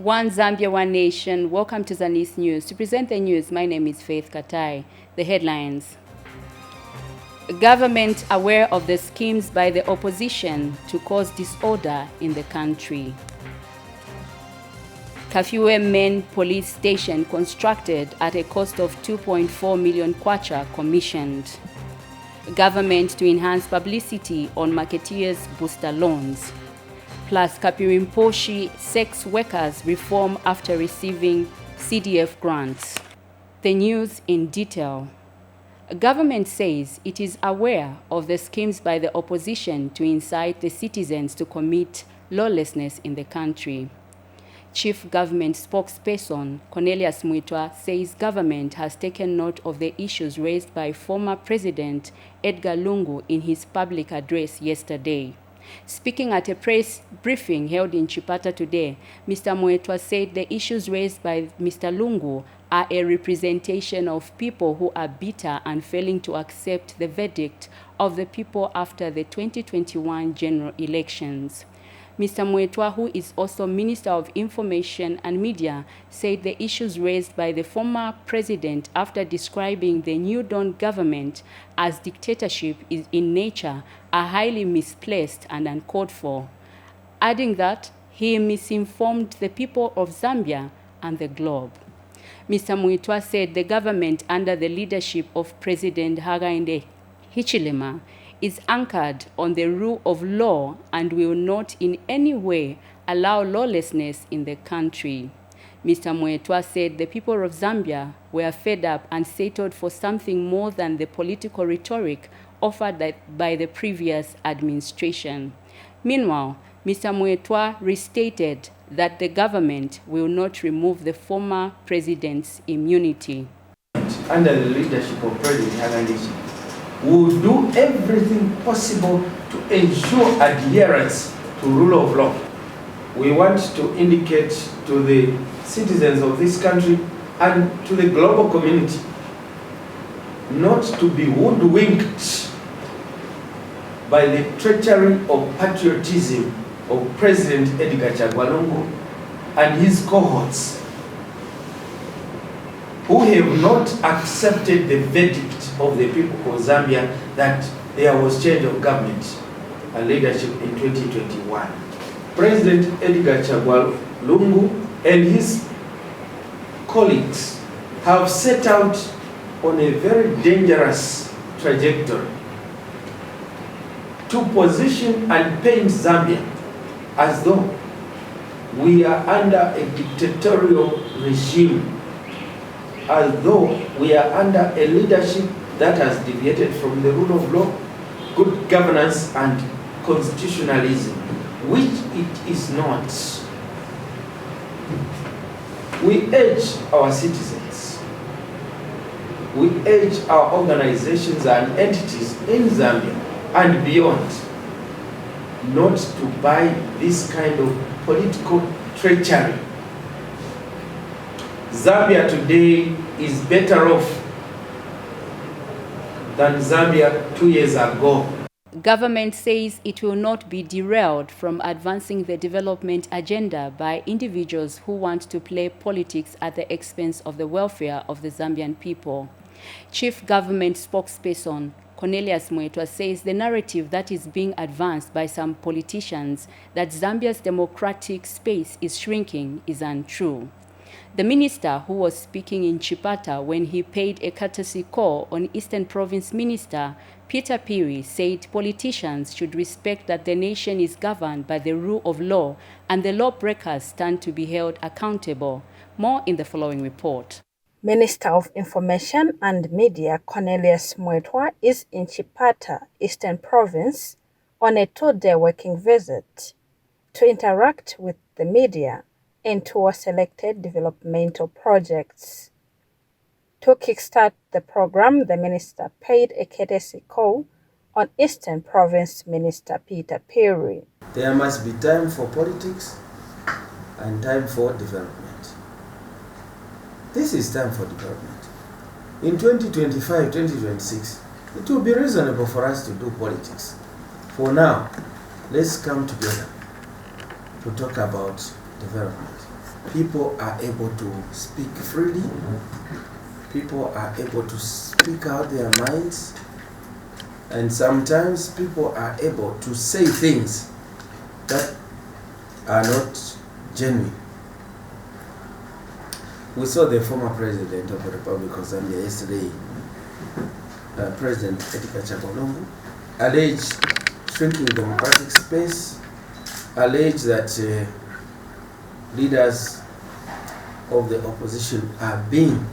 One Zambia, One Nation. Welcome to Zanis News. To present the news, my name is Faith Katai. The headlines. Government aware of the schemes by the opposition to cause disorder in the country. Kafue Main Police Station constructed at a cost of 2.4 million kwacha commissioned. Government to enhance publicity on marketeers' booster loans. Plus Kapirimposhi sex workers reform after receiving CDF grants. The news in detail. Government says it is aware of the schemes by the opposition to incite the citizens to commit lawlessness in the country. Chief Government Spokesperson Cornelius Mwitwa says government has taken note of the issues raised by former President Edgar Lungu in his public address yesterday. Speaking at a press briefing held in Chipata today, Mr. Mwitwa said the issues raised by Mr. Lungu are a representation of people who are bitter and failing to accept the verdict of the people after the 2021 general elections. Mr. Mwitwa, who is also Minister of Information and Media, said the issues raised by the former president after describing the New Dawn government as dictatorship in nature are highly misplaced and uncalled for, adding that he misinformed the people of Zambia and the globe. Mr. Mwitwa said the government under the leadership of President Hakainde Hichilema is anchored on the rule of law and will not in any way allow lawlessness in the country. Mr. Mwitwa said the people of Zambia were fed up and settled for something more than the political rhetoric offered by the previous administration. Meanwhile, Mr. Mwitwa restated that the government will not remove the former president's immunity. Under the leadership of President Hakainde, we will do everything possible to ensure adherence to rule of law. We want to indicate to the citizens of this country and to the global community not to be hoodwinked by the treachery of patriotism of President Edgar Lungu and his cohorts, who have not accepted the verdict of the people of Zambia that there was change of government and leadership in 2021. President Edgar Lungu and his colleagues have set out on a very dangerous trajectory to position and paint Zambia as though we are under a dictatorial regime, as though we are under a leadership that has deviated from the rule of law, good governance, and constitutionalism, which it is not. We urge our citizens, we urge our organizations and entities in Zambia and beyond not to buy this kind of political treachery. Zambia today is better off than Zambia 2 years ago. Government says it will not be derailed from advancing the development agenda by individuals who want to play politics at the expense of the welfare of the Zambian people. Chief Government Spokesperson Cornelius Mwitwa says the narrative that is being advanced by some politicians that Zambia's democratic space is shrinking is untrue. The minister, who was speaking in Chipata when he paid a courtesy call on Eastern Province Minister Peter Piri, said politicians should respect that the nation is governed by the rule of law and the lawbreakers stand to be held accountable. More in the following report. Minister of Information and Media Cornelius Mwitwa is in Chipata, Eastern Province, on a 2-day working visit to interact with the media and tour selected developmental projects. To kickstart the program, the minister paid a courtesy call on Eastern Province Minister Peter Piri. There must be time for politics and time for development. This is time for development. In 2025, 2026, it will be reasonable for us to do politics. For now, let's come together to talk about development. people are able to speak freely, people are able to speak out their minds, and sometimes people are able to say things that are not genuine. We saw the former president of the Republic of Zambia yesterday, President Edgar Chagolongo, allege shrinking democratic space, allege that leaders of the opposition are being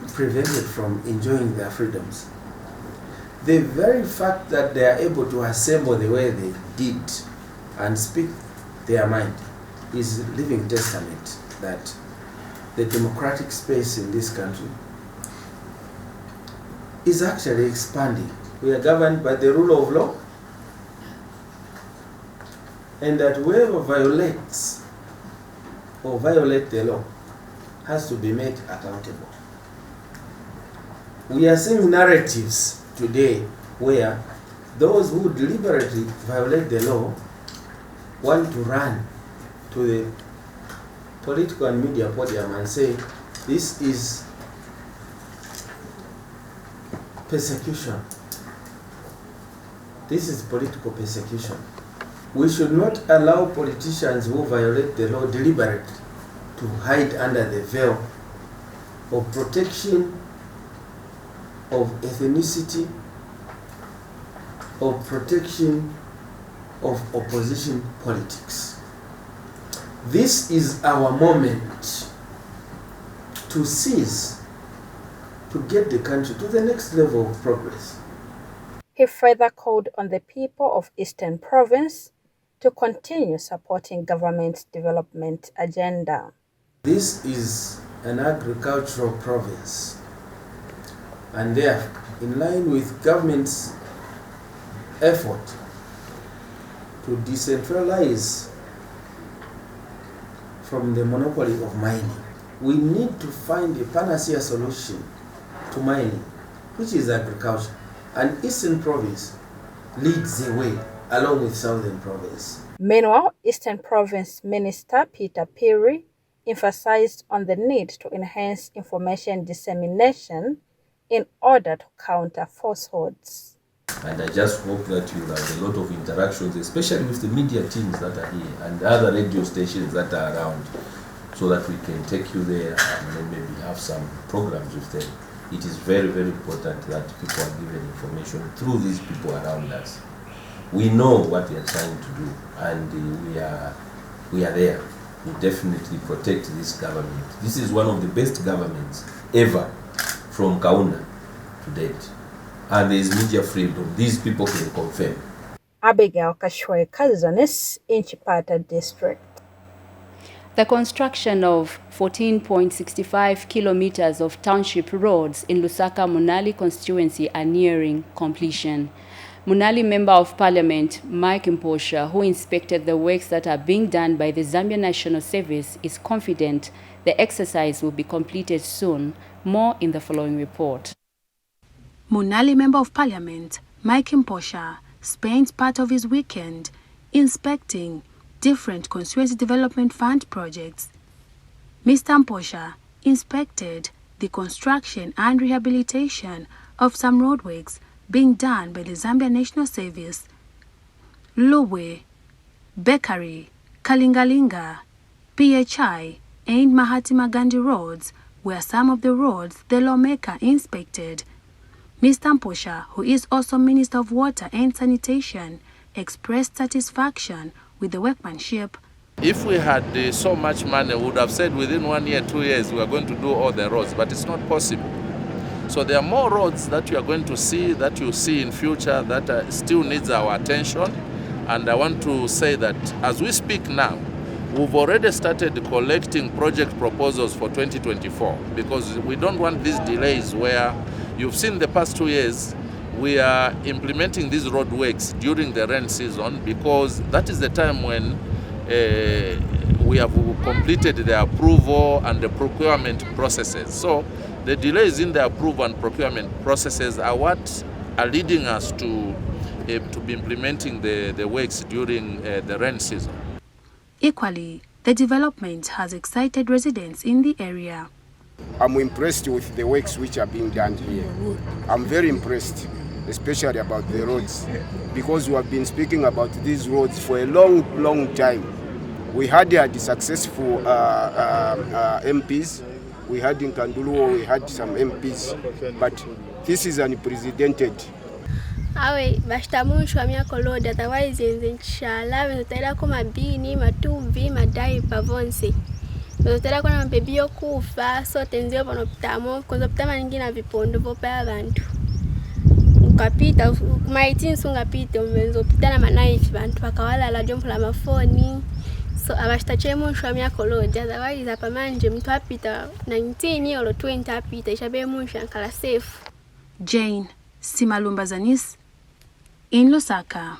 prevented from enjoying their freedoms. The very fact that they are able to assemble the way they did and speak their mind is a living testament that the democratic space in this country is actually expanding. We are governed by the rule of law, and that whoever violates or violates the law has to be made accountable. We are seeing narratives today where those who deliberately violate the law want to run to the political and media podium and say, this is persecution. This is political persecution. We should not allow politicians who violate the law deliberately to hide under the veil of protection of ethnicity, of protection of opposition politics. This is our moment to seize, to get the country to the next level of progress. He further called on the people of Eastern Province to continue supporting government's development agenda. This is an agricultural province, and therefore, in line with government's effort to decentralize from the monopoly of mining, we need to find a panacea solution to mining, which is agriculture. And Eastern Province leads the way along with Southern Province. Meanwhile, Eastern Province Minister Peter Phiri emphasized on the need to enhance information dissemination in order to counter falsehoods. And I just hope that you have a lot of interactions, especially with the media teams that are here and other radio stations that are around, so that we can take you there and then maybe have some programs with them. It is very, very important that people are given information through these people around us. We know what we are trying to do, and we are there to definitely protect this government. This is one of the best governments ever from Kauna to date. And there is media freedom. These people can confirm. Abigail Kashweka, Zanis in Chipata District. The construction of 14.65 kilometers of township roads in Lusaka Munali constituency are nearing completion. Munali Member of Parliament Mike Mposha, who inspected the works that are being done by the Zambia National Service, is confident the exercise will be completed soon. More in the following report. Munali Member of Parliament Mike Mposha spent part of his weekend inspecting different constituency development fund projects. Mr. Mposha inspected the construction and rehabilitation of some roadworks being done by the Zambia National Service. Lowe, Bekari, Kalingalinga, PHI, and Mahatma Gandhi roads were some of the roads the lawmaker inspected. Mr. Mposha, who is also Minister of Water and Sanitation, expressed satisfaction with the workmanship. If we had so much money, we would have said within 1 year, 2 years, we are going to do all the roads, but it's not possible. So there are more roads that you are going to see, that you see in future, that still needs our attention. And I want to say that as we speak now, we've already started collecting project proposals for 2024, because we don't want these delays where you've seen the past 2 years, we are implementing these roadworks during the rain season, because that is the time when we have completed the approval and the procurement processes. So the delays in the approval and procurement processes are what are leading us to be implementing the works during the rain season. Equally, The development has excited residents in the area. I'm impressed with the works which are being done here. I'm very impressed, especially about the roads, because we have been speaking about these roads for a long time. We had successful MPs. We had in Kanduluo, we had some MPs, but this is unprecedented. Awe bashtamunshwa myakoloda otherwise inshallah nzotera ko mabini matumbi madai pavonse nzotera ko na baby yokufa so tenzio bono pitamo kozo pitama nyingina vipondo vopa abantu ukapita kumaiti nsungapita mwenzo pitana manaifi bantu bakawalala jompula mafoni so abashtachemunshwa myakoloda otherwise apamanje mtu apita 19 or 20 apita ishabe munshwa kala safe. Jane Simalumba Zanis in Lusaka.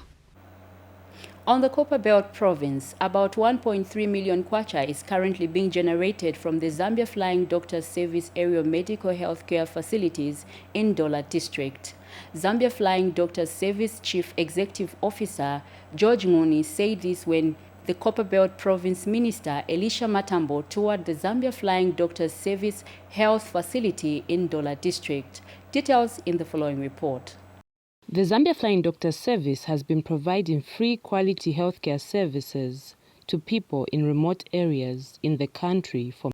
On the Copper Belt province, about 1.3 million kwacha is currently being generated from the Zambia Flying Doctors Service area medical healthcare facilities in Dola District. Zambia Flying Doctors Service Chief Executive Officer George Nguni said this when the Copper Belt Province Minister Elisha Matambo toured the Zambia Flying Doctors Service health facility in Dola District. Details in the following report. The Zambia Flying Doctors Service has been providing free quality healthcare services to people in remote areas in the country for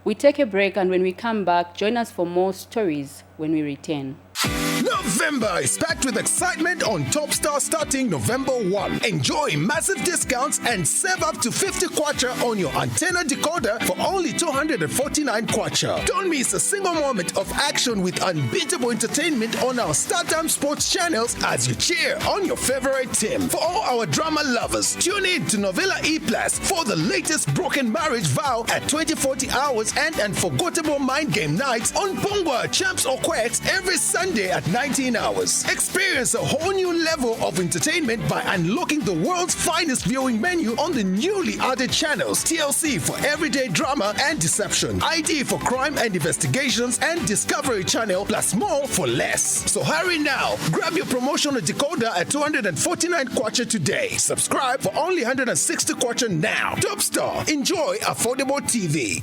We take a break, and when we come back, join us for more stories when we return. November is packed with excitement on Topstar starting November 1. Enjoy massive discounts and save up to 50 kwacha on your antenna decoder for only 249 kwacha. Don't miss a single moment of action with unbeatable entertainment on our StarTime Sports channels as you cheer on your favorite team. For all our drama lovers, tune in to Novella E+ for the latest broken marriage vow at 2040 hours and unforgettable mind game nights on Bongwa Champs or Quacks every Sunday at 19 hours. Experience a whole new level of entertainment by unlocking the world's finest viewing menu on the newly added channels. TLC for everyday drama and deception, ID for crime and investigations, and Discovery Channel, plus more for less. So hurry now. Grab your promotional decoder at 249 kwacha today. Subscribe for only 160 kwacha now. Topstar. Enjoy affordable TV.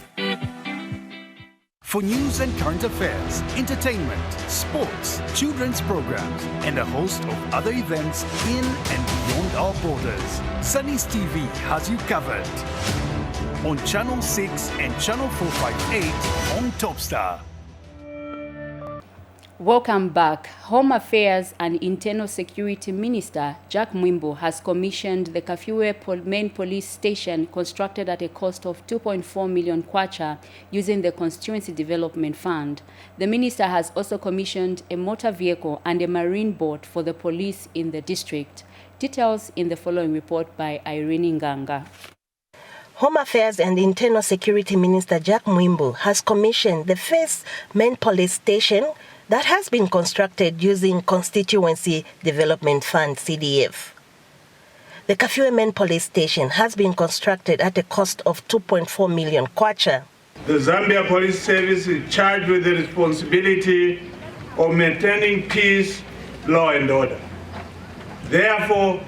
For news and current affairs, entertainment, sports, children's programs, and a host of other events in and beyond our borders, Zanis TV has you covered. On Channel 6 and Channel 458 on Topstar. Welcome back. Home Affairs and Internal Security Minister Jack Mwimbo has commissioned the Kafue main police station constructed at a cost of 2.4 million kwacha using the Constituency Development Fund. The minister has also commissioned a motor vehicle and a marine boat for the police in the district. Details in the following report by Irene Nganga. Home Affairs and Internal Security Minister Jack Mwimbo has commissioned the first main police station that has been constructed using Constituency Development Fund (CDF). The Kafue main police station has been constructed at a cost of 2.4 million kwacha. The Zambia Police Service is charged with the responsibility of maintaining peace, law and order. Therefore,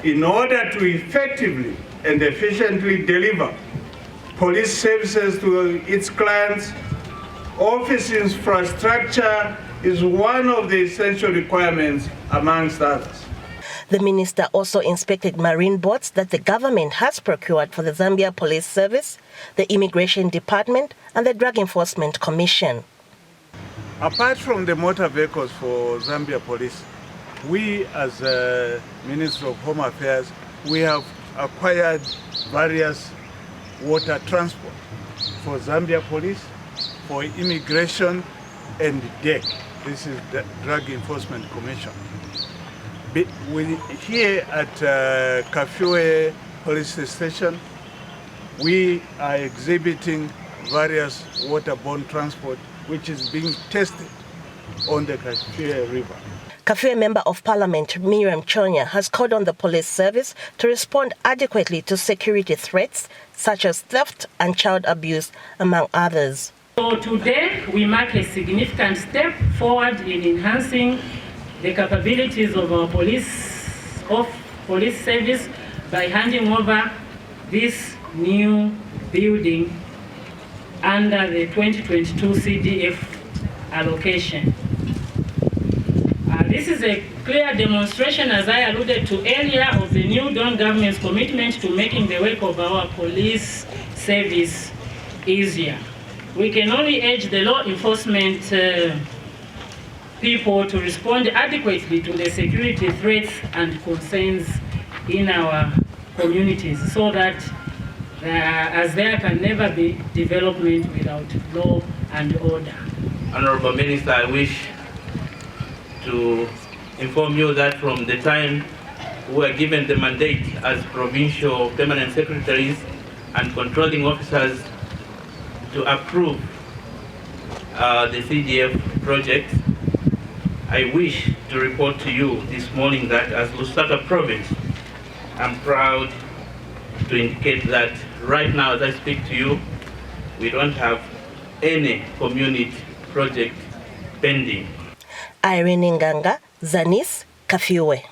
in order to effectively and efficiently deliver police services to its clients, office infrastructure is one of the essential requirements amongst others. The minister also inspected marine boats that the government has procured for the Zambia Police Service, the Immigration Department, and the Drug Enforcement Commission. Apart from the motor vehicles for Zambia Police, we as a Minister of Home Affairs, we have acquired various water transport for Zambia Police, for Immigration and DEC. This is the Drug Enforcement Commission. Here at Kafue Police Station, we are exhibiting various waterborne transport which is being tested on the Kafue River. Kafue Member of Parliament Miriam Chonya has called on the police service to respond adequately to security threats such as theft and child abuse, among others. So today we mark a significant step forward in enhancing the capabilities of our police service by handing over this new building under the 2022 CDF allocation. This is a clear demonstration, as I alluded to earlier, of the new Dawn government's commitment to making the work of our police service easier. We can only urge the law enforcement people to respond adequately to the security threats and concerns in our communities so that as there can never be development without law and order. Honorable Minister, I wish to inform you that from the time we were given the mandate as provincial permanent secretaries and controlling officers to approve the CDF project, I wish to report to you this morning that as Lusaka Province, I'm proud to indicate that right now as I speak to you, we don't have any community project pending. Irene Nganga, Zanis, Kafue.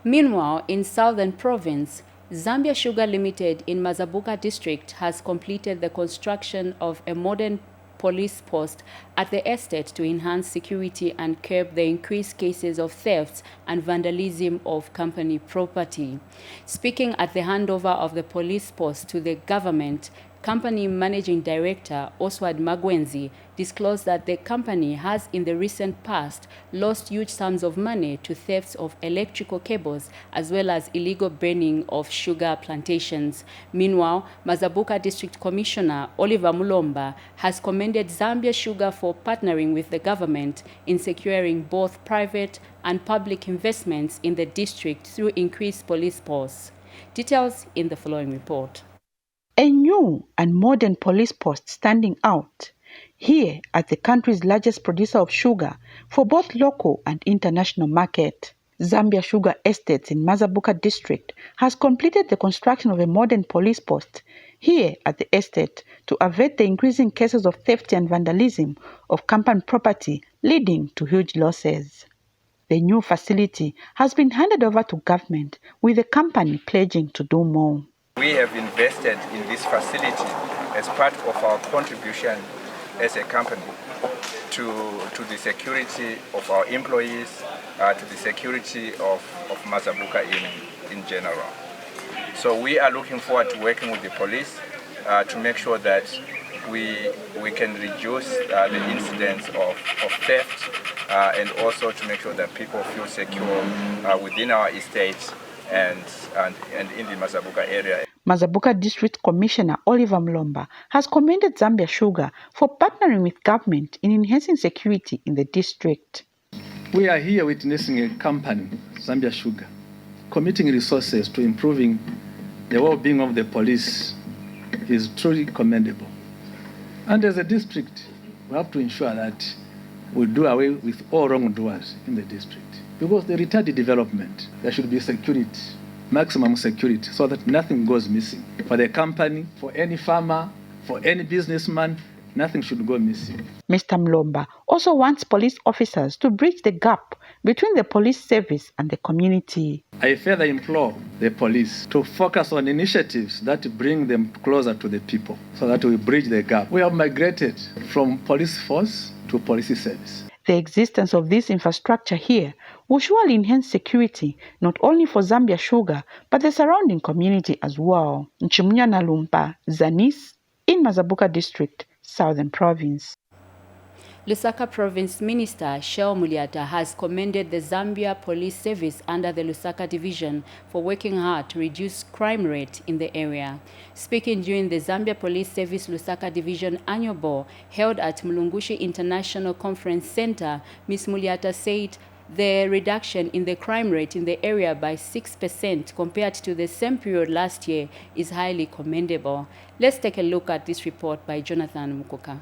Meanwhile, in Southern Province, Zambia Sugar Limited in Mazabuka district has completed the construction of a modern police post at the estate to enhance security and curb the increased cases of thefts and vandalism of company property. Speaking at the handover of the police post to the government, Company Managing Director Oswald Magwenzi disclosed that the company has in the recent past lost huge sums of money to thefts of electrical cables as well as illegal burning of sugar plantations. Meanwhile, Mazabuka District Commissioner Oliver Mulomba has commended Zambia Sugar for partnering with the government in securing both private and public investments in the district through increased police force. Details in the following report. A new and modern police post standing out here at the country's largest producer of sugar for both local and international market. Zambia Sugar Estates in Mazabuka district has completed the construction of a modern police post here at the estate to avert the increasing cases of theft and vandalism of company property, leading to huge losses. The new facility has been handed over to government, with the company pledging to do more. We have invested in this facility as part of our contribution as a company to the security of our employees, to the security of Mazabuka in general. So we are looking forward to working with the police to make sure that we can reduce the incidents of theft and also to make sure that people feel secure within our estates and in the Mazabuka area. Mazabuka District Commissioner Oliver Mlomba has commended Zambia Sugar for partnering with government in enhancing security in the district. We are here witnessing a company, Zambia Sugar, committing resources to improving the well-being of the police is truly commendable. And as a district, we have to ensure that we do away with all wrongdoers in the district. Because the retarded development, there should be security, maximum security, so that nothing goes missing. For the company, for any farmer, for any businessman, nothing should go missing. Mr. Mlomba also wants police officers to bridge the gap between the police service and the community. I further implore the police to focus on initiatives that bring them closer to the people so that we bridge the gap. We have migrated from police force to police service. The existence of this infrastructure here will surely enhance security not only for Zambia Sugar but the surrounding community as well. Nchimunya Nalumpa, Zanis, in Mazabuka District, Southern Province. Lusaka Province Minister Shell Muliata has commended the Zambia Police Service under the Lusaka Division for working hard to reduce crime rate in the area. Speaking during the Zambia Police Service Lusaka Division annual ball held at Mulungushi International Conference Center, Ms. Muliata said the reduction in the crime rate in the area by 6% compared to the same period last year is highly commendable. Let's take a look at this report by Jonathan Mukuka.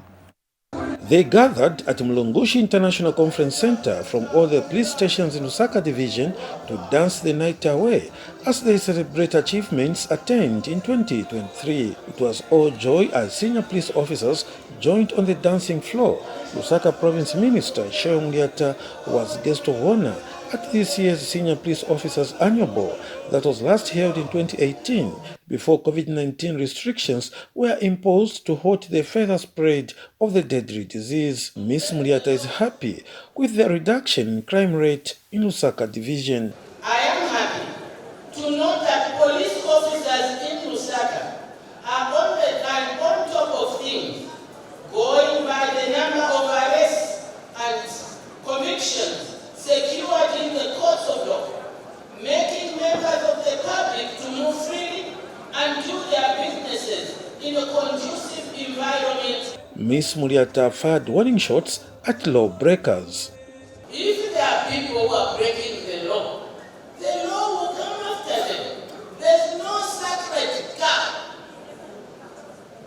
They gathered at Mulungushi International Conference Center from all the police stations in Lusaka Division to dance the night away as they celebrate achievements attained in 2023. It was all joy as senior police officers joined on the dancing floor. Lusaka Province Minister Shell Muliata was guest of honor at this year's Senior Police Officers Annual Ball that was last held in 2018 before COVID-19 restrictions were imposed to halt the further spread of the deadly disease. Ms. Muliata is happy with the reduction in crime rate in Lusaka Division. I am happy to note that police officers in Lusaka are on top of things, going by the number of arrests and convictions secured in the courts of law, making members of the public to move freely and do their businesses in a conducive environment. Ms. Muliata fired warning shots at lawbreakers. If there are people who are breaking the law will come after them. There's no sacred cow.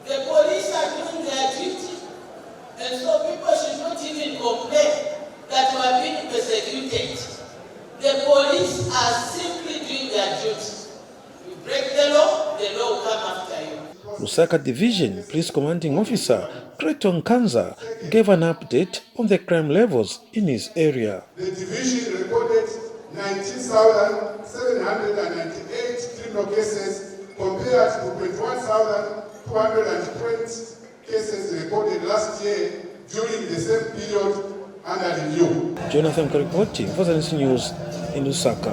The police are doing their duty, and so people should not even complain that we are being persecuted. The police are simply doing their duty. You break the law will come after you. Lusaka Division Police Commanding Officer Creton Kanza gave an update on the crime levels in his area. The division recorded 19,798 criminal cases compared to 21,220 cases recorded last year during the same period under review. Jonathan reporting for Zanis News in Lusaka.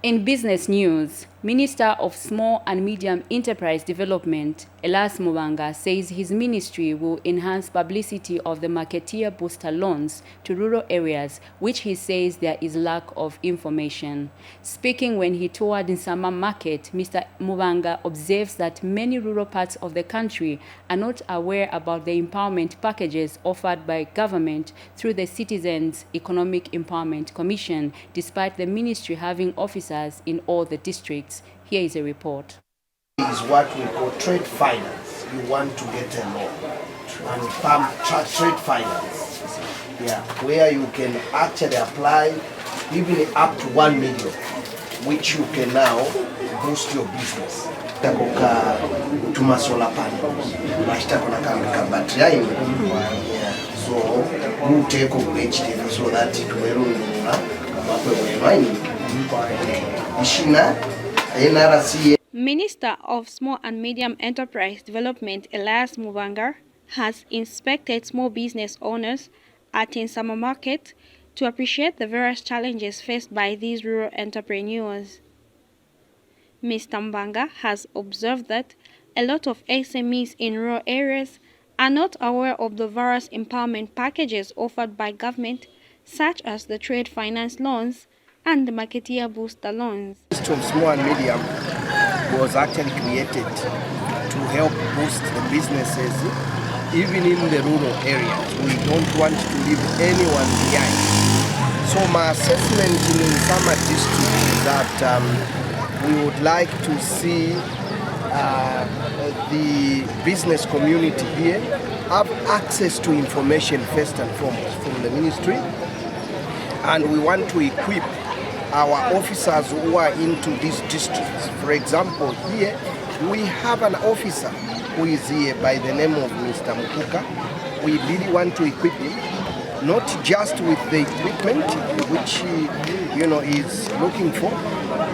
In business news, Minister of Small and Medium Enterprise Development, Elias Mubanga, says his ministry will enhance publicity of the Marketeer Booster loans to rural areas, which he says there is lack of information. Speaking when he toured Nsama Market, Mr. Mubanga observes that many rural parts of the country are not aware about the empowerment packages offered by government through the Citizens Economic Empowerment Commission, despite the ministry having officers in all the districts. Here is a report. Is what we call trade finance. You want to get a loan and trade finance. Yeah, where you can actually apply even up to 1 million, which you can now boost your business. Takoka utuma solar panels, bashita kona kamera battery. Yeah, so we take up HTV so that it will run. Minister of Small and Medium Enterprise Development Elias Muvanga has inspected small business owners at Nsama Market to appreciate the various challenges faced by these rural entrepreneurs. Mr. Mbanga has observed that a lot of SMEs in rural areas are not aware of the various empowerment packages offered by government, such as the trade finance loans and the marketeer booster loans. The Ministry of Small and Medium was actually created to help boost the businesses even in the rural areas. We don't want to leave anyone behind. So my assessment in Nsama district is that we would like to see the business community here have access to information first and foremost from the ministry, and we want to equip our officers who are into these districts. For example, here we have an officer who is here by the name of Mr. Mukuka. We really want to equip him, not just with the equipment which he is looking for,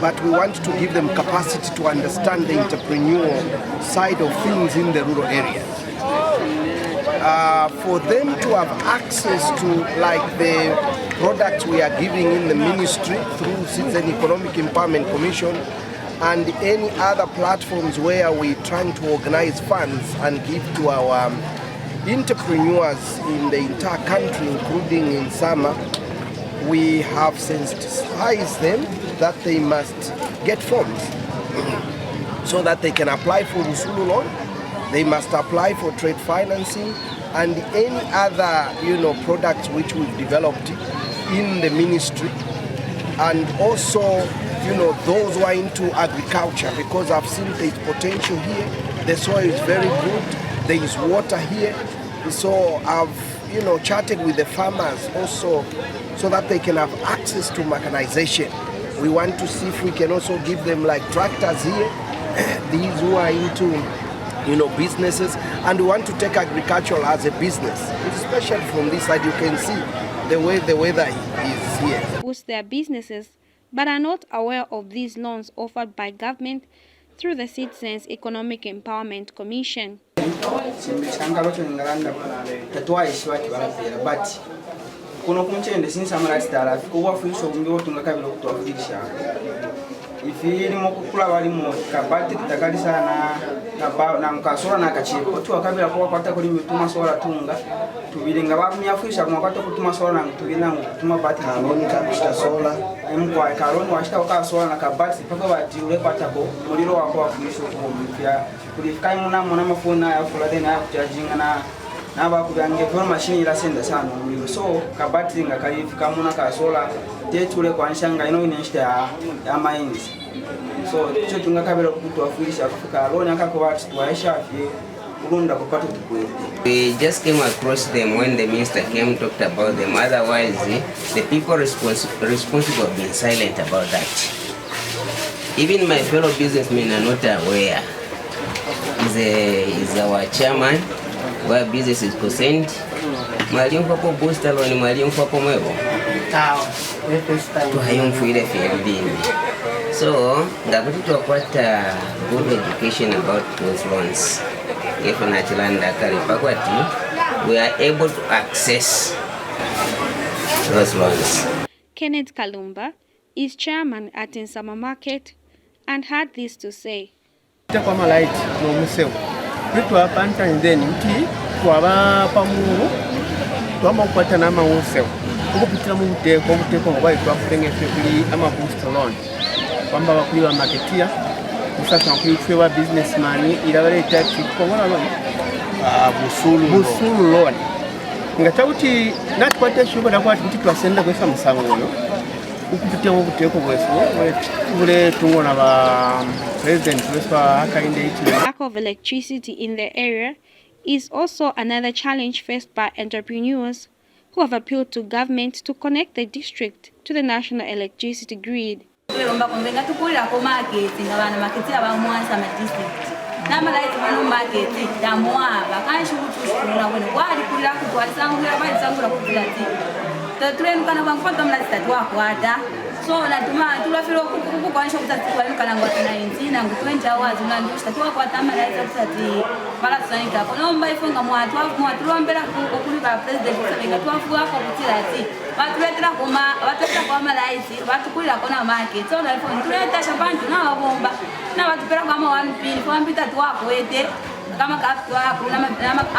but we want to give them capacity to understand the entrepreneurial side of things in the rural areas. For them to have access to like the products we are giving in the ministry through Citizen Economic Empowerment Commission and any other platforms where we're trying to organize funds and give to our entrepreneurs in the entire country, including in Nsama, we have sensitized them that they must get forms so that they can apply for Usulu loan, they must apply for trade financing and any other products which we've developed in the ministry, and also those who are into agriculture, because I've seen there's potential here, the soil is very good, there is water here, so I've chatted with the farmers also so that they can have access to mechanization. We want to see if we can also give them like tractors here, these who are into businesses, and we want to take agriculture as a business, especially from this side. You can see the way the weather is here. Boost their businesses, but are not aware of these loans offered by government through the Citizens Economic Empowerment Commission. ifirimo kukula balimo kabati tutakalisa na mkasora na kachipo tu akabira kwa kwata kuli mituma sola tunga tubilinga bamyafisha kwa kwata kutuma sola na tubina kutuma bati kaloni kabista sola mkwa kaloni washita kwa sola na kabati paka bati ule kwata ko muliro wako wafunisho kwa mpya kulifika muna mafuna ya fulade na kujajinga na bakubyange kwa machine ila senda sana muliro so kabati nga kalifika muna ka sola tetule kwa nshanga ineshita ya mines. So we just came across them when the minister came, talked about them. Otherwise, the people responsible have been silent about that. Even my fellow businessmen are not aware. Is our chairman, where business is concerned. Mwalimu kwa booster loan, mwalimu kwa mwebo. Tuhayumfuile fieldi. So, ngapati tuwakwata good education about those loans. If nachilanda karipakwati, we are able to access those loans. Kenneth Kalumba is chairman at Nsama Market and had this to say. Kwa malaiti no museo. Vitu hapa ndeni mti kwa pamu twama kupata na museo. Kupitira mu buteko ngo twakutengese kuli ama booster loan. Kwamba bakuliwa marketia musasa kwifewa businessman ilabale taxi kwa loan. Busulu loan. Ngatabuti natkwate shugo nakwati mti twasenda kwesa musango ngono. Ukupitira mu buteko bweso ule tungona ba president weswa haka inde iti. Lack of electricity in the area is also another challenge faced by entrepreneurs who have appealed to government to connect the district to the national electricity grid. So natuma tulafiro kukukanisha kutatiwa kanangwa na inzina ngu 20 hours unandishtakiwa kwa tamara kusati pala tsanika konomba ifunga mwatu lombera kukuli ba president kusabika twafuwa kwa kutirati batuleta kwa malaisi batukulira kona market so na phone tuleta shabantu na wabomba na batupera kwa ma 1 pin kwa mpita twakwete kama kapu wako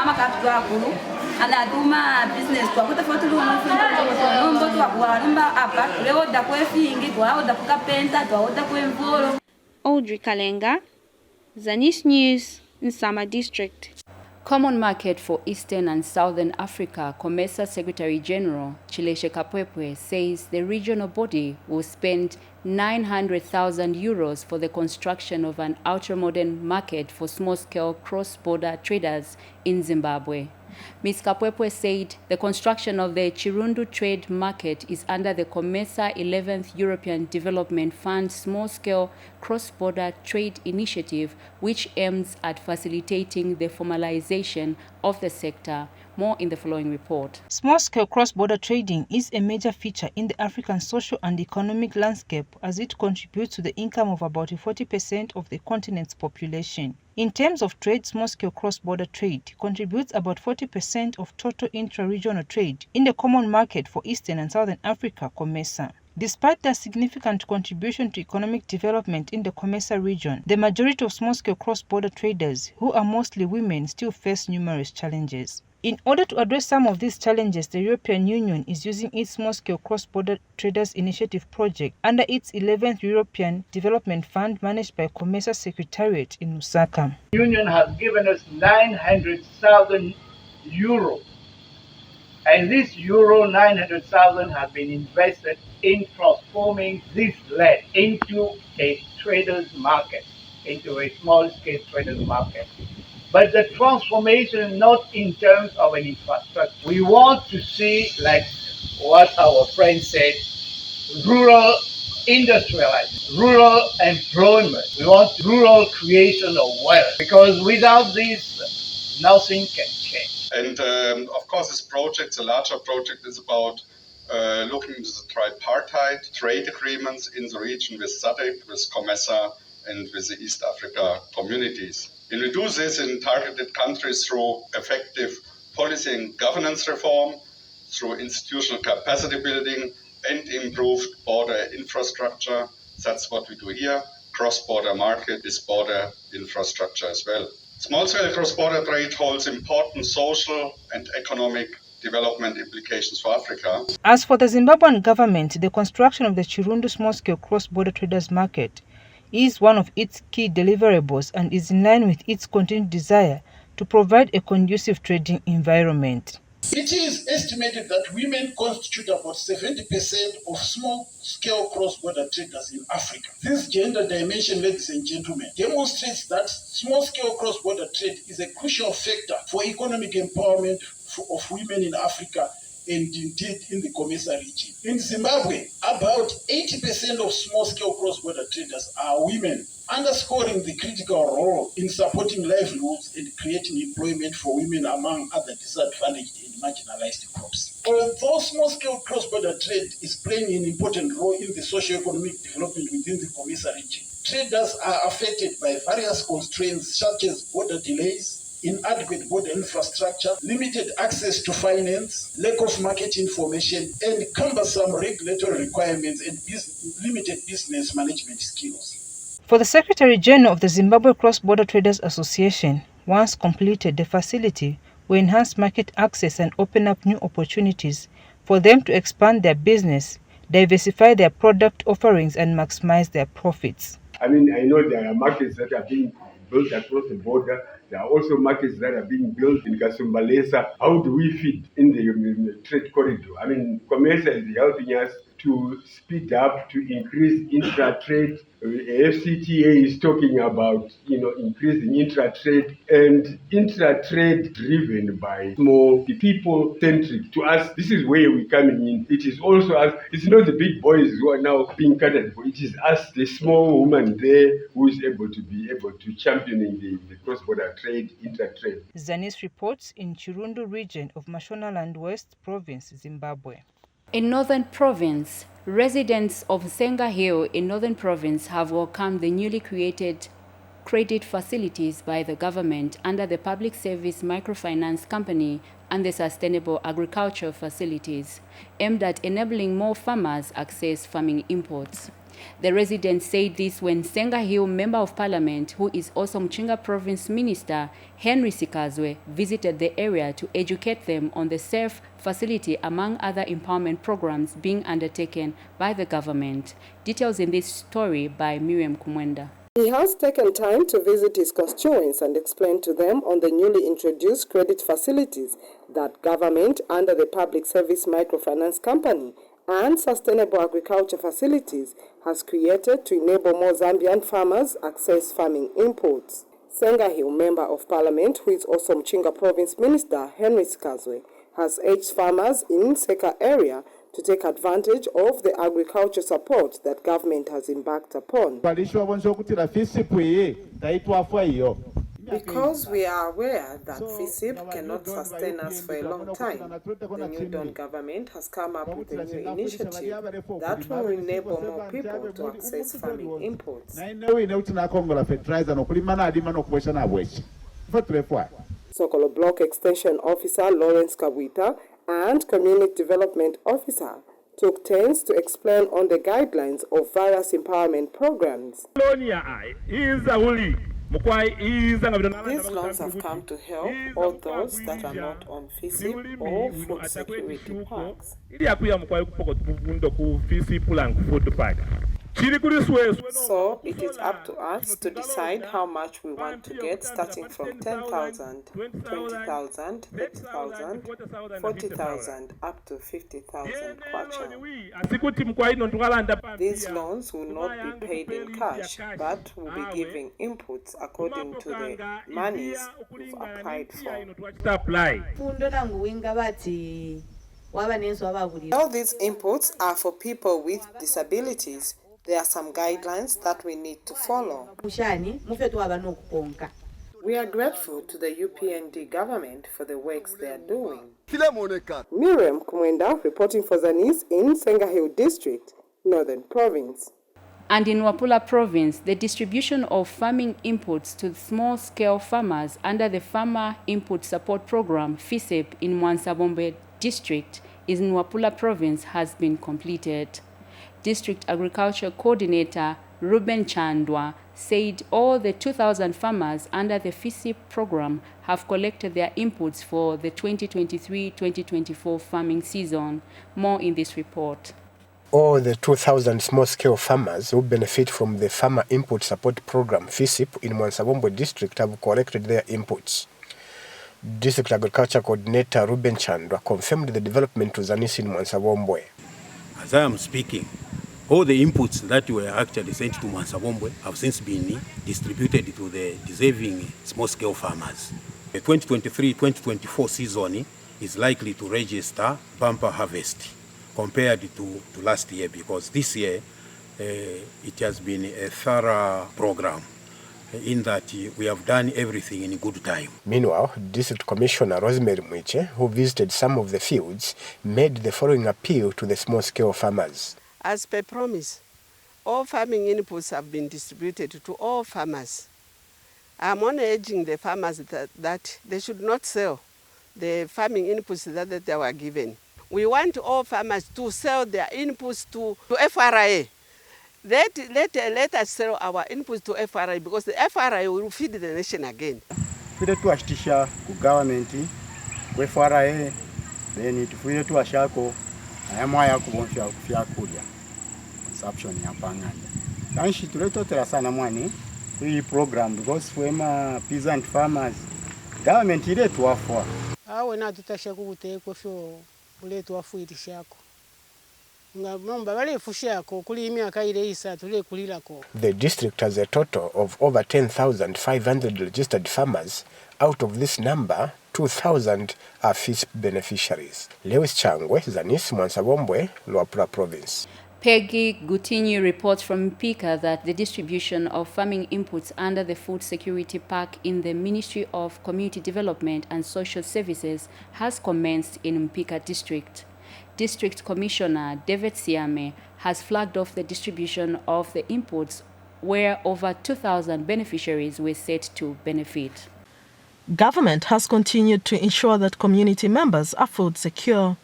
ama kapu wako anatuma business kwa kutafuta lumbo twakuwalimba apa tuleoda kwefingi twaoda kukapenta twaoda kwemvolo. Audrey Kalenga, Zanis News, Nsama District. Common Market for Eastern and Southern Africa COMESA Secretary General Chileshe Kapwepwe says the regional body will spend 900,000 euros for the construction of an ultra-modern market for small-scale cross-border traders in Zimbabwe. Ms. Kapwepwe said the construction of the Chirundu Trade Market is under the COMESA 11th European Development Fund small-scale cross-border trade initiative, which aims at facilitating the formalization of the sector. More in the following report. Small-scale cross-border trading is a major feature in the African social and economic landscape as it contributes to the income of about 40% of the continent's population. In terms of trade, small-scale cross-border trade contributes about 40% of total intra-regional trade in the common market for Eastern and Southern Africa, COMESA. Despite their significant contribution to economic development in the COMESA region, the majority of small-scale cross-border traders, who are mostly women, still face numerous challenges. In order to address some of these challenges, the European Union is using its small-scale cross-border traders initiative project under its 11th European Development Fund managed by COMESA Secretariat in Lusaka. The Union has given us 900,000 euros, and this euro 900,000 has been invested in transforming this land into a traders market, into a small-scale traders market. But the transformation not in terms of an infrastructure. We want to see, like what our friend said, rural industrialization, rural employment. We want rural creation of wealth, because without this, nothing can change. And of course, this project, the larger project, is about looking into the tripartite trade agreements in the region with SADC, with COMESA, and with the East Africa communities. And we do this in targeted countries through effective policy and governance reform, through institutional capacity building, and improved border infrastructure. That's what we do here. Cross-border market is border infrastructure as well. Small-scale cross-border trade holds important social and economic development implications for Africa. As for the Zimbabwean government, the construction of the Chirundu small-scale cross-border traders market is one of its key deliverables and is in line with its continued desire to provide a conducive trading environment. It is estimated that women constitute about 70% of small-scale cross-border traders in Africa. This gender dimension, ladies and gentlemen, demonstrates that small-scale cross-border trade is a crucial factor for economic empowerment of women in Africa and indeed in the COMESA region. In Zimbabwe, about 80% of small-scale cross-border traders are women, underscoring the critical role in supporting livelihoods and creating employment for women among other disadvantaged and marginalized groups. Although small-scale cross-border trade is playing an important role in the socio-economic development within the COMESA region, traders are affected by various constraints such as border delays, inadequate border infrastructure, limited access to finance, lack of market information, and cumbersome regulatory requirements and limited business management skills. For the Secretary General of the Zimbabwe Cross-Border Traders Association, once completed, the facility will enhance market access and open up new opportunities for them to expand their business, diversify their product offerings, and maximize their profits. I mean, I know there are markets that are being built across the border. There are also markets that are being built in Kasumbalesa. How do we fit in the trade corridor? I mean, COMESA is helping us to speed up, to increase intra-trade. FCTA is talking about, increasing intra-trade, and intra-trade driven by more people-centric. To us, this is where we're coming in. It is also us. It's not the big boys who are now being catered for. It is us, the small woman there, who is able to championing the cross-border trade, intra-trade. Zanis reports in Chirundu region of Mashonaland West Province, Zimbabwe. In Northern Province, residents of Senga Hill in Northern Province have welcomed the newly created credit facilities by the government under the Public Service Microfinance Company and the Sustainable Agriculture Facilities, aimed at enabling more farmers access farming imports. The residents said this when Senga Hill Member of Parliament, who is also Mchinga Province Minister, Henry Sikazwe, visited the area to educate them on the SAFE facility among other empowerment programs being undertaken by the government. Details in this story by Miriam Kumwenda. He has taken time to visit his constituents and explain to them on the newly introduced credit facilities that government under the Public Service Microfinance Company and Sustainable Agriculture Facilities has created to enable more Zambian farmers access farming imports. Senga Hill Member of Parliament, who is also Mchinga Province Minister, Henry Sikazwe, has urged farmers in Seka area to take advantage of the agriculture support that government has embarked upon. Because we are aware that FISIP cannot sustain us for a long time, the New Dawn government has come up with a new initiative that will enable more people to access farming imports. Sokolo Block Extension Officer Lawrence Kawita and Community Development Officer took turns to explain on the guidelines of various empowerment programs. These loans have come to help all those that are not on FISIP or food security packs. So it is up to us to decide how much we want to get, starting from 10,000, 20,000, 30,000, 40,000, up to 50,000 kwacha. These loans will not be paid in cash, but will be giving inputs according to the monies you've applied for. All these inputs are for people with disabilities. There are some guidelines that we need to follow. We are grateful to the UPND government for the works they are doing. Miriam Kumwenda reporting for Zanis in Senga Hill District, Northern Province. And in Wapula Province, the distribution of farming inputs to small-scale farmers under the Farmer Input Support Program, FISIP, in Mwansabombe District in Wapula Province has been completed. District Agriculture Coordinator Ruben Chandwa said all the 2,000 farmers under the FISIP program have collected their inputs for the 2023-2024 farming season. More in this report. All the 2,000 small-scale farmers who benefit from the Farmer Input Support Program, FISIP, in Mwansabombe District have collected their inputs. District Agriculture Coordinator Ruben Chandwa confirmed the development to Zanis in Mwansabombe. As I am speaking, all the inputs that were actually sent to Mwansabombe have since been distributed to the deserving small-scale farmers. The 2023-2024 season is likely to register bumper harvest compared to last year, because this year it has been a thorough program in that we have done everything in good time. Meanwhile, District Commissioner Rosemary Mwiche, who visited some of the fields, made the following appeal to the small-scale farmers. As per promise, all farming inputs have been distributed to all farmers. I'm only urging the farmers that they should not sell the farming inputs that they were given. We want all farmers to sell their inputs to FRA. Let us sell our inputs to FRA, because the FRA will feed the nation again. Fide tuashitisha ku government ku FRA then tufire tuashako ayamwaya kubonfya kufya kulya consumption ya pangani. Kanshi tuletotera sana mwani ku hii program, because wema peasant farmers government ile tuafwa. Awe na tutasha kukuteko fyo ule tuafuitishako. The district has a total of over 10,500 registered farmers. Out of this number, 2,000 are FISP beneficiaries. Lewis Changwe, Zanis, Mwansabombwe, Luapula Province. Peggy Gutinyu reports from Mpika that the distribution of farming inputs under the Food Security Pack in the Ministry of Community Development and Social Services has commenced in Mpika District. District Commissioner David Siame has flagged off the distribution of the inputs where over 2,000 beneficiaries were set to benefit. Government has continued to ensure that community members are food secure.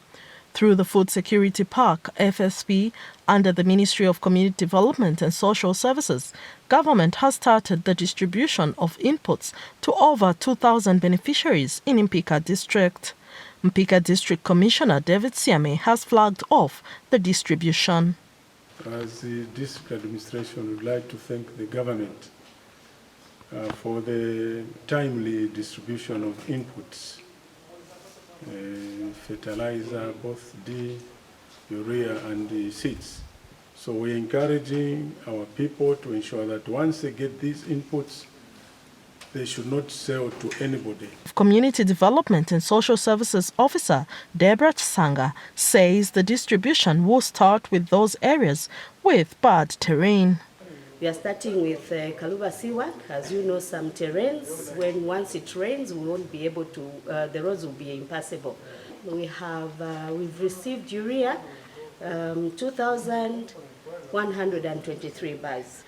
Through the Food Security Park, FSP, under the Ministry of Community Development and Social Services, government has started the distribution of inputs to over 2,000 beneficiaries in Mpika District. Mpika District Commissioner David Siame has flagged off the distribution. As the district administration, we would like to thank the government for the timely distribution of inputs. Fertilizer, both D, urea and the seeds. So we're encouraging our people to ensure that once they get these inputs, they should not sell to anybody. Community Development and Social Services Officer Deborah Sanga says the distribution will start with those areas with bad terrain. We are starting with Kaluba Seaward. As you know, some terrains, once it rains, we won't be able to, the roads will be impassable. We've received urea, 2,123 bags.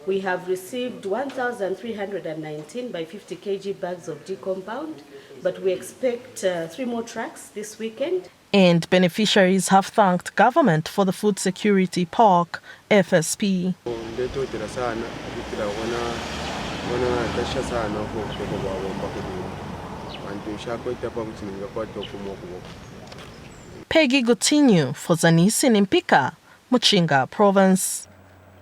We have received 1,319 by 50 kg bags of D compound, but we expect 3 more trucks this weekend. And beneficiaries have thanked government for the Food Security Park, FSP. Peggy Gutinyu for Zanis in Mpika, Muchinga Province.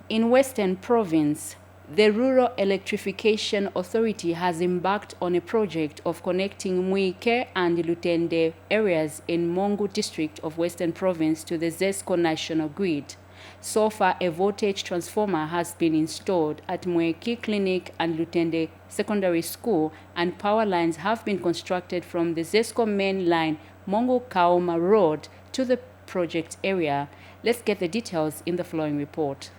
In Western Province, the Rural Electrification Authority has embarked on a project of connecting Mwike and Lutende areas in Mongu District of Western Province to the ZESCO national grid. So far, a voltage transformer has been installed at Mwike Clinic and Lutende Secondary School, and power lines have been constructed from the ZESCO main line, Mongu Kauma Road, to the project area. Let's get the details in the following report.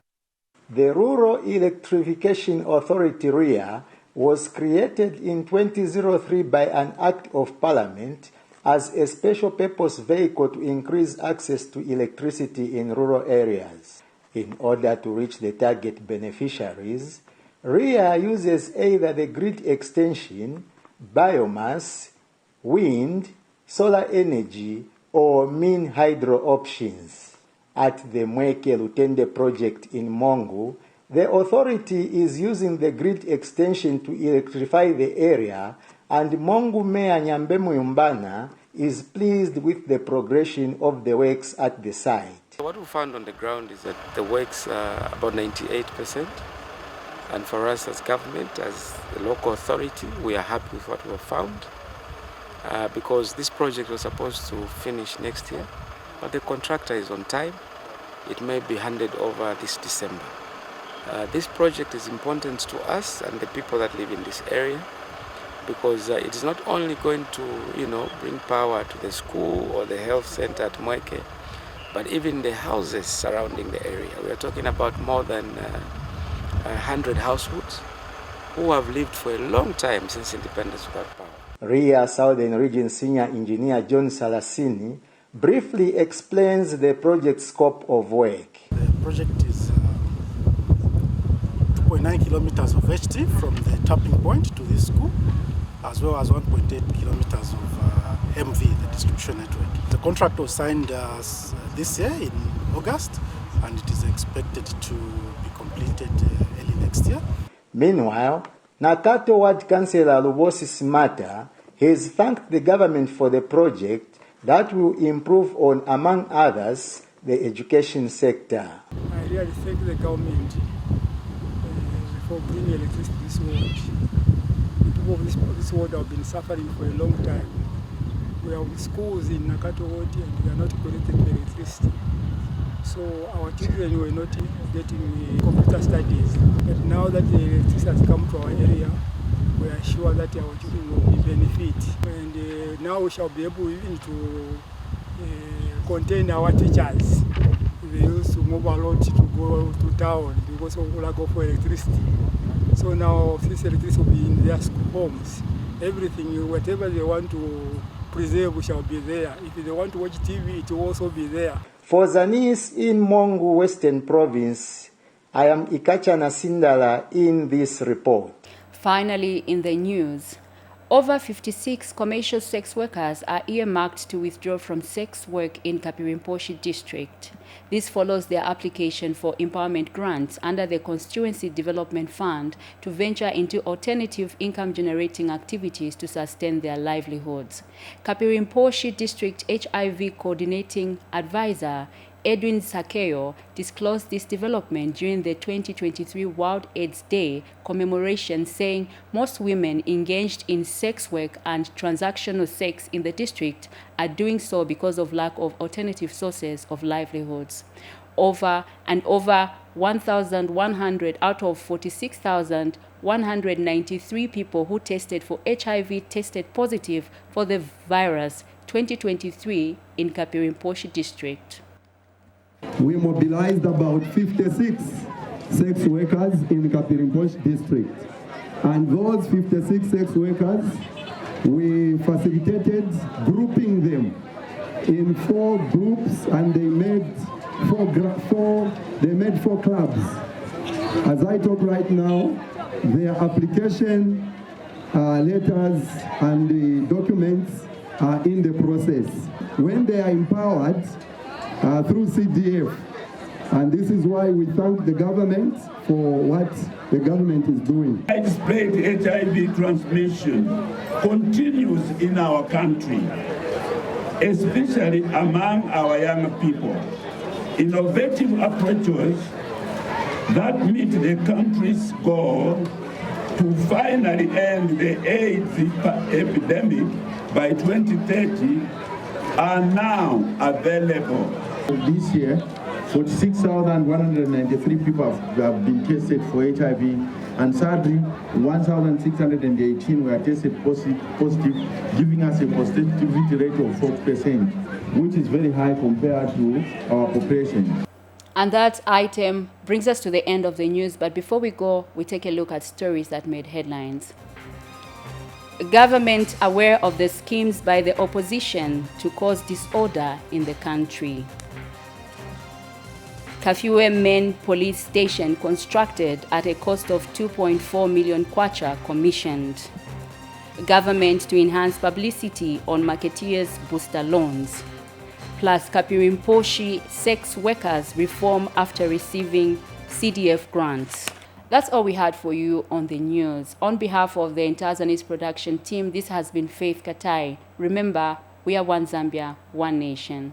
The Rural Electrification Authority REA was created in 2003 by an Act of Parliament as a special purpose vehicle to increase access to electricity in rural areas. In order to reach the target beneficiaries, REA uses either the grid extension, biomass, wind, solar energy, or mean hydro options. At the Mweke Lutende project in Mongu, the authority is using the grid extension to electrify the area, and Mongu Mayor Nyambemu Yumbana is pleased with the progression of the works at the site. What we found on the ground is that the works are about 98%, and for us as government, as the local authority, we are happy with what we have found because this project was supposed to finish next year. But the contractor is on time. It may be handed over this December. This project is important to us and the people that live in this area because it is not only going to, bring power to the school or the health center at Mweke, but even the houses surrounding the area. We are talking about more than 100 households who have lived for a long time since independence without power. REA Southern Region Senior Engineer John Salasini briefly explains the project's scope of work. The project is 2.9 kilometers of HT from the tapping point to this school, as well as 1.8 kilometers of MV, the distribution network. The contract was signed this year in August, and it is expected to be completed early next year. Meanwhile, Nakato Ward Councillor Lubosi Smata has thanked the government for the project that will improve on, among others, the education sector. I really thank the government for bringing electricity to this ward. The people of this ward have been suffering for a long time. We have schools in Nakato Ward and we are not connected to electricity. So our children were not getting computer studies. But now that the electricity has come to our area, we are sure that our children will be benefit. And now we shall be able even to contain our teachers. They used to move a lot to go to town because of lack of electricity. So now this electricity will be in their homes. Everything, whatever they want to preserve shall be there. If they want to watch TV, it will also be there. For Zanis in Mongu Western Province, I am Ikachana Sindala in this report. Finally, in the news, over 56 commercial sex workers are earmarked to withdraw from sex work in Kapirimposhi district. This follows their application for empowerment grants under the Constituency Development Fund to venture into alternative income-generating activities to sustain their livelihoods. Kapirimposhi District HIV Coordinating Advisor Edwin Sakeo disclosed this development during the 2023 World AIDS Day commemoration, saying most women engaged in sex work and transactional sex in the district are doing so because of lack of alternative sources of livelihoods. Over 1,100 out of 46,193 people who tested for HIV tested positive for the virus 2023 in Kapirimposhi district. We mobilized about 56 sex workers in Kapirimposhi district. And those 56 sex workers, we facilitated grouping them in 4 groups, and they made 4 clubs. As I talk right now, their application letters and the documents are in the process. When they are empowered, through CDF. And this is why we thank the government for what the government is doing. Widespread HIV transmission continues in our country, especially among our young people. Innovative approaches that meet the country's goal to finally end the AIDS epidemic by 2030 are now available. This year, 46,193 people have been tested for HIV, and sadly, 1,618 were tested positive, giving us a positivity rate of 40%, which is very high compared to our population. And that item brings us to the end of the news, but before we go, we take a look at stories that made headlines. Government aware of the schemes by the opposition to cause disorder in the country. Kafue main police station constructed at a cost of 2.4 million kwacha commissioned. Government to enhance publicity on marketeers' booster loans. Plus Kapirimposhi sex workers reform after receiving CDF grants. That's all we had for you on the news. On behalf of the entire Zanis production team, this has been Faith Katai. Remember, we are one Zambia, one nation.